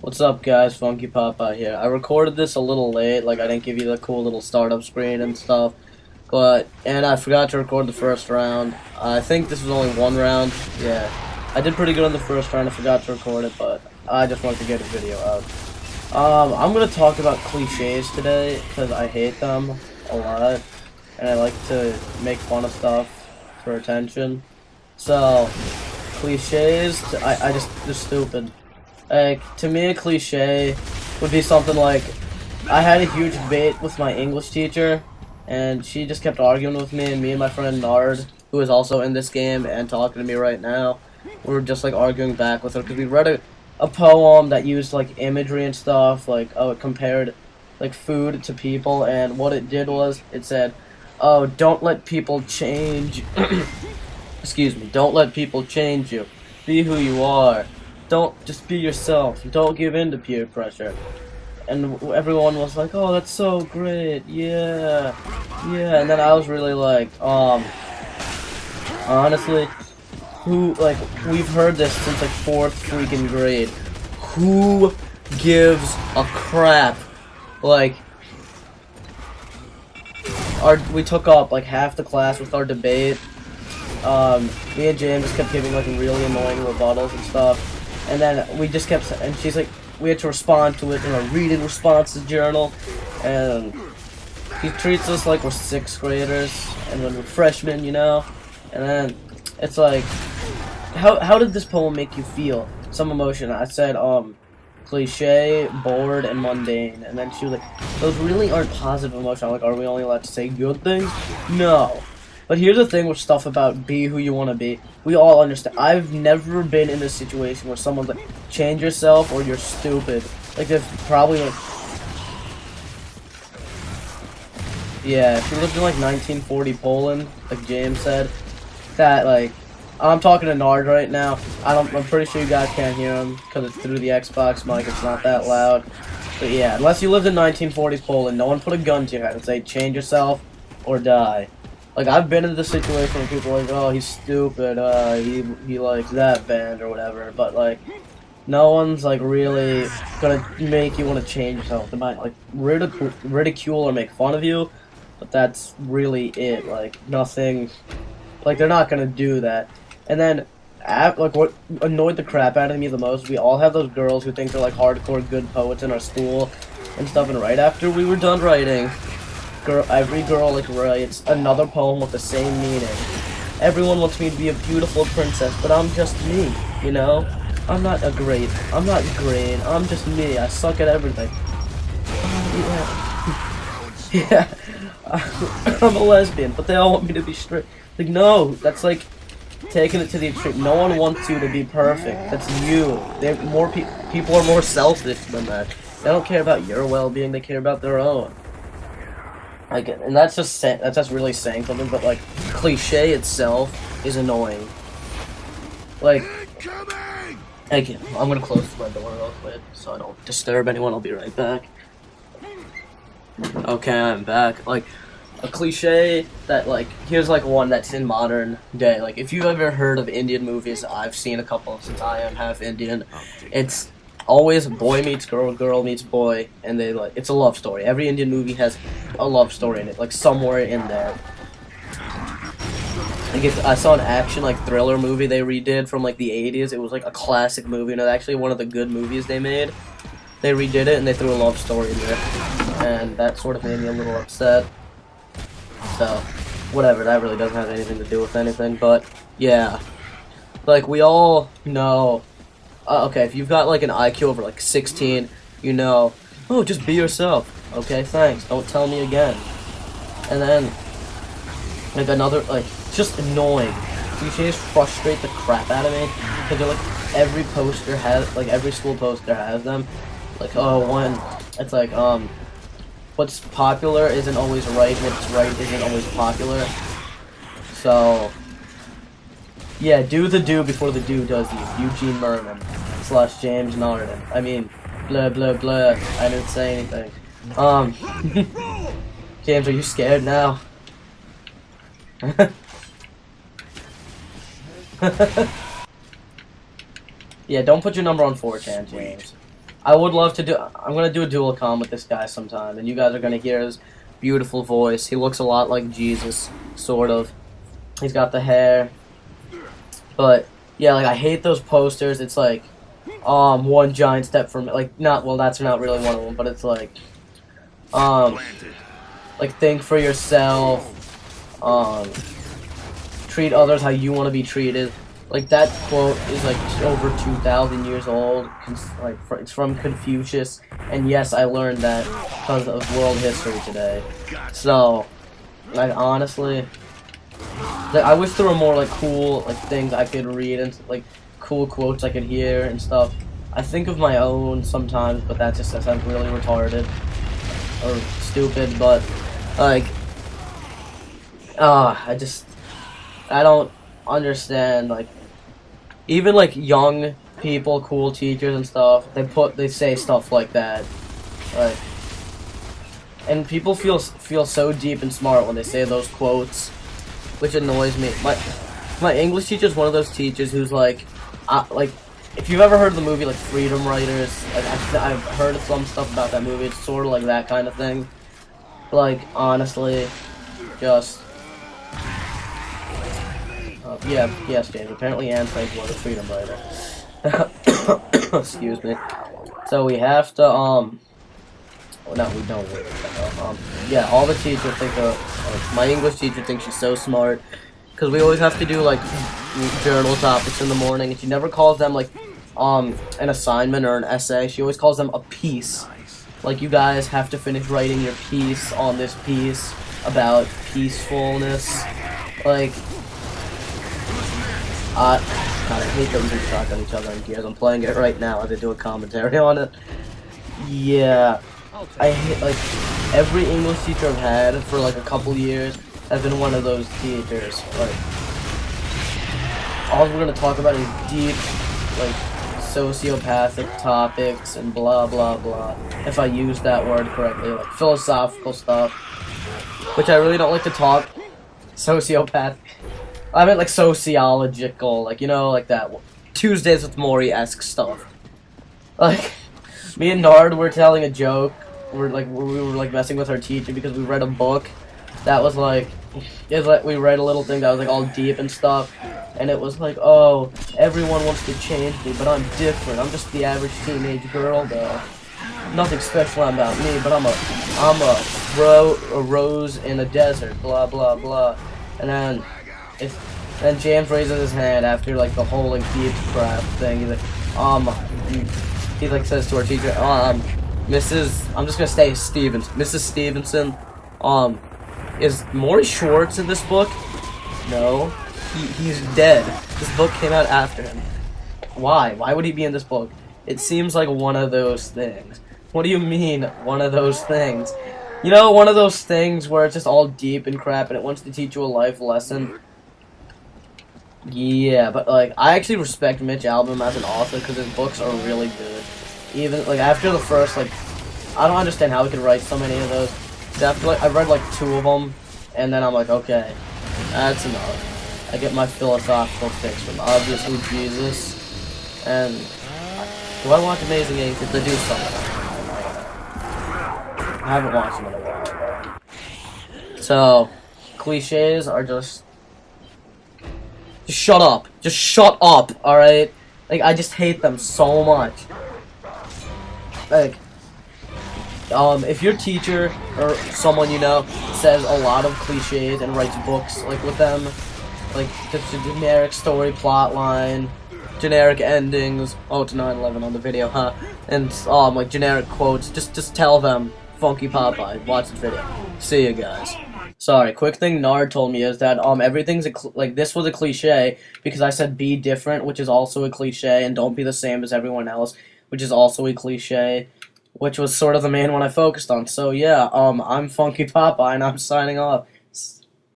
What's up, guys? Funky Popeye here. I recorded this a little late, like I didn't give you the cool little startup screen and stuff, and I forgot to record the first round. I think this was only one round. Yeah, I did pretty good on the first round. I forgot to record it, but I just wanted to get a video out. I'm gonna talk about cliches today because I hate them a lot, and I like to make fun of stuff for attention. So, cliches, they're stupid. Like, to me, a cliche would be something like, I had a huge debate with my English teacher, and she just kept arguing with me, and my friend Nard, who is also in this game and talking to me right now, we were just, like, arguing back with her, because we read a poem that used, like, imagery and stuff, like, oh, it compared, like, food to people, and what it did was, it said, oh, don't let people change, excuse me, don't let people change you, be who you are. Don't just be yourself. Don't give in to peer pressure. And everyone was like, "Oh, that's so great, yeah, yeah." And then I was really like, honestly, we've heard this since like 4th freaking grade. Who gives a crap? Like, we took up like half the class with our debate. Me and James just kept giving like really annoying rebuttals and stuff. And then we just kept, and she's like, we had to respond to it in a reading responses journal, and he treats us like we're 6th graders, and when we're freshmen, you know, and then it's like, how did this poem make you feel? Some emotion. I said, cliche, bored, and mundane, and then she was like, those really aren't positive emotions. I'm like, are we only allowed to say good things? No. But here's the thing with stuff about be who you want to be. We all understand. I've never been in a situation where someone's like, change yourself or you're stupid. Like, they've probably like... Yeah, if you lived in like 1940 Poland, like James said, that like... I'm talking to Nard right now. I'm pretty sure you guys can't hear him because it's through the Xbox mic. It's not that loud. But yeah, unless you lived in 1940 Poland, no one put a gun to your head and say, change yourself or die. Like, I've been in the situation where people are like, oh, he's stupid, he likes that band or whatever, but, like, no one's, like, really gonna make you want to change yourself. They might, like, ridicule or make fun of you, but that's really it. Like, nothing, like, they're not gonna do that. And then, like, what annoyed the crap out of me the most, we all have those girls who think they're, like, hardcore good poets in our school and stuff, and right after we were done writing, every girl like writes another poem with the same meaning. Everyone wants me to be a beautiful princess, but I'm just me, you know? I'm not great, I'm just me, I suck at everything. Yeah. Yeah. I'm a lesbian, but they all want me to be straight. Like, no, that's like taking it to the extreme. No one wants you to be perfect. That's you. People are more selfish than that. They don't care about your well-being, they care about their own. Like, and that's just really saying something, but like, cliche itself is annoying. Like, I'm gonna close my door real quick so I don't disturb anyone. I'll be right back. Okay, I'm back. Like, a cliche that, like, here's like one that's in modern day. Like, if you've ever heard of Indian movies, I've seen a couple since I am half Indian. It's always boy meets girl, girl meets boy, and it's a love story. Every Indian movie has a love story in it, like somewhere in there. Like, I saw an action like thriller movie they redid from like the 80s. It was like a classic movie, and it's actually one of the good movies they made. They redid it and they threw a love story in there, and that sort of made me a little upset. So, whatever. That really doesn't have anything to do with anything, but yeah, like we all know. Okay, if you've got like an IQ over like 16, you know, oh, just be yourself. Okay, thanks. Don't tell me again. And then, like another, like, just annoying. Cliches frustrate the crap out of me because they're like every school poster has them. Like, oh, it's like, what's popular isn't always right. What's right isn't always popular. So. Yeah, do the do before the do does you. Eugene Merman / James Narden. I mean, blah blah blah. I didn't say anything. James, are you scared now? Yeah, don't put your number on 4chan, James. I would love to do. I'm gonna do a dual com with this guy sometime, and you guys are gonna hear his beautiful voice. He looks a lot like Jesus, sort of. He's got the hair, but yeah, like I hate those posters. It's like, one giant step from like not well. That's not really one of them, but it's um, like think for yourself. Treat others how you want to be treated. Like that quote is like over 2,000 years old. It's from Confucius, and yes, I learned that because of world history today. So, like honestly, like, I wish there were more like cool like things I could read and like cool quotes I could hear and stuff. I think of my own sometimes, but that just sounds really retarded or stupid. But like, I don't understand like. Even like young people, cool teachers and stuff, they say stuff like that, like, and people feel so deep and smart when they say those quotes, which annoys me. My English teacher is one of those teachers who's like if you've ever heard of the movie like Freedom Writers, like I've heard some stuff about that movie. It's sort of like that kind of thing. Like honestly, just. Yes, James. Apparently, Anthony's was a freedom writer. Excuse me. So we have to, well, no, we don't. Yeah, all the teachers think my English teacher thinks she's so smart, because we always have to do, like, journal topics in the morning, and she never calls them, like, an assignment or an essay. She always calls them a piece. Like, you guys have to finish writing your piece on this piece about peacefulness. Like, God, I hate that we can talk on each other in Gears. I'm playing it right now as I do a commentary on it. Yeah, I hate, like, every English teacher I've had for, like, a couple years has been one of those teachers. Like, all we're gonna talk about is deep, like, sociopathic topics and blah, blah, blah. If I use that word correctly, like, philosophical stuff, which I really don't like to talk. Sociopath. I meant like sociological, like, you know, like that Tuesdays with Maury-esque stuff. Like, me and Nard were telling a joke. We were messing with our teacher because we read a book that was like, we read a little thing that was like all deep and stuff, and it was like, oh, everyone wants to change me, but I'm different. I'm just the average teenage girl, though. Nothing special about me, but I'm a rose in a desert. Blah blah blah, and then. Then James raises his hand after like the whole like deep crap thing. He's like, he like says to our teacher, Mrs. I'm just gonna say Stevens, Mrs. Stevenson, is Maury Schwartz in this book? No, he's dead. This book came out after him. Why? Why would he be in this book? It seems like one of those things. What do you mean, one of those things? You know, one of those things where it's just all deep and crap and it wants to teach you a life lesson. Yeah, but, like, I actually respect Mitch Albom as an author because his books are really good. Even, like, after the first, like, I don't understand how he could write so many of those. After, like, I read, like, 2 of them, and then I'm like, okay, that's enough. I get my philosophical fix from, obviously, Jesus, and do I watch Amazing Inc? If they do something. I haven't watched them in a while. So, cliches are just shut up. Just shut up, alright? Like, I just hate them so much. Like, if your teacher or someone you know says a lot of cliches and writes books, like, with them, like, just a generic story plot line, generic endings, oh, it's 9/11 on the video, huh? And, like, generic quotes, just tell them, Funky Popeye, watch the video. See you guys. Sorry, quick thing Nard told me is that, everything's like, this was a cliche, because I said be different, which is also a cliche, and don't be the same as everyone else, which is also a cliche, which was sort of the main one I focused on. So, yeah, I'm Funky Popeye, and I'm signing off.